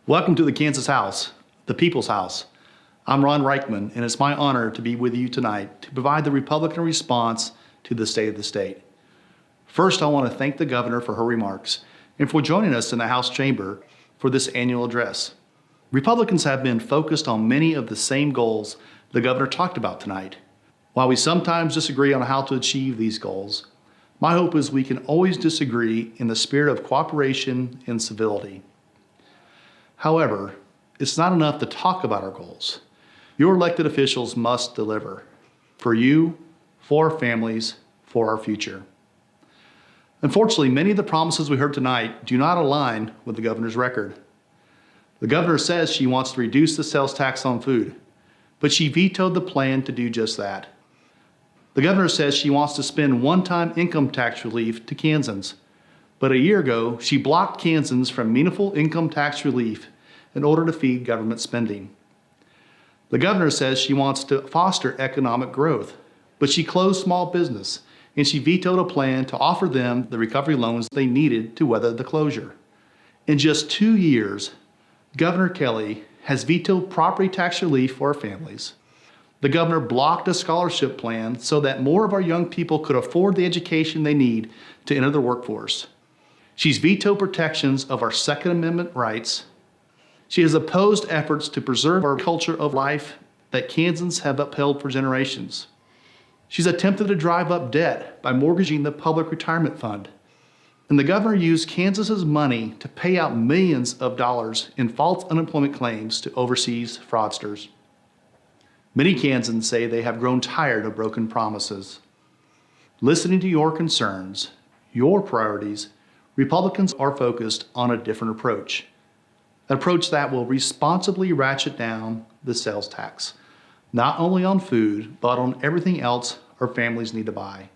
Welcome to the Kansas House, the People's House. I'm Ron Ryckman, and it's my honor to be with you tonight to provide the Republican response to the state of the state. First, I want to thank the governor for her remarks and for joining us in the House chamber for this annual address. Republicans have been focused on many of the same goals the governor talked about tonight. While we sometimes disagree on how to achieve these goals, my hope is we can always disagree in the spirit of cooperation and civility. However, it's not enough to talk about our goals. Your elected officials must deliver for you, for our families, for our future. Unfortunately, many of the promises we heard tonight do not align with the governor's record. The governor says she wants to reduce the sales tax on food, but she vetoed the plan to do just that. The governor says she wants to spend one-time income tax relief to Kansans, but a year ago, she blocked Kansans from meaningful income tax relief in order to feed government spending. The governor says she wants to foster economic growth, but she closed small business and she vetoed a plan to offer them the recovery loans they needed to weather the closure. In just 2 years, Governor Kelly has vetoed property tax relief for our families. The governor blocked a scholarship plan so that more of our young people could afford the education they need to enter the workforce. She's vetoed protections of our Second Amendment rights. She has opposed efforts to preserve our culture of life that Kansans have upheld for generations. She's attempted to drive up debt by mortgaging the public retirement fund. And the governor used Kansas's money to pay out millions of dollars in false unemployment claims to overseas fraudsters. Many Kansans say they have grown tired of broken promises. Listening to your concerns, your priorities, Republicans are focused on a different approach. An approach that will responsibly ratchet down the sales tax, not only on food, but on everything else our families need to buy.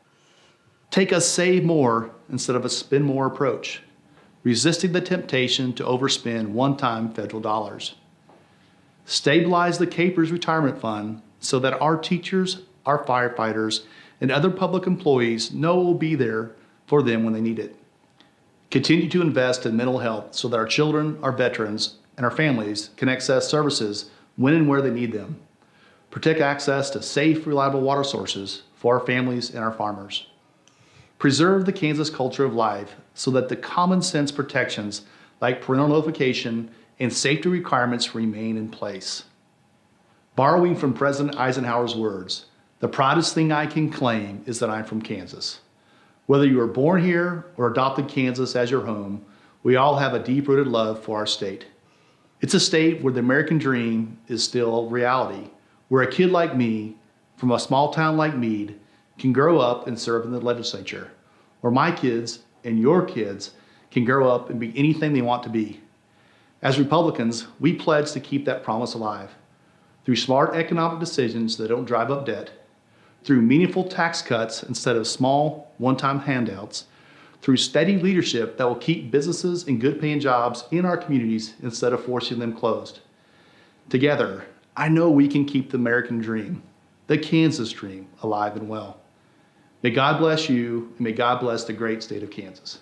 Take a save more instead of a spend more approach, resisting the temptation to overspend one-time federal dollars. Stabilize the CAPERS retirement fund so that our teachers, our firefighters, and other public employees know we'll be there for them when they need it. Continue to invest in mental health so that our children, our veterans, and our families can access services when and where they need them. Protect access to safe, reliable water sources for our families and our farmers. Preserve the Kansas culture of life so that the common sense protections like parental notification and safety requirements remain in place. Borrowing from President Eisenhower's words, the proudest thing I can claim is that I'm from Kansas. Whether you were born here or adopted Kansas as your home, we all have a deep-rooted love for our state. It's a state where the American dream is still reality, where a kid like me from a small town like Meade can grow up and serve in the legislature, where my kids and your kids can grow up and be anything they want to be. As Republicans, we pledge to keep that promise alive through smart economic decisions that don't drive up debt, through meaningful tax cuts instead of small, one-time handouts, through steady leadership that will keep businesses and good-paying jobs in our communities instead of forcing them closed. Together, I know we can keep the American dream, the Kansas dream, alive and well. May God bless you, and may God bless the great state of Kansas.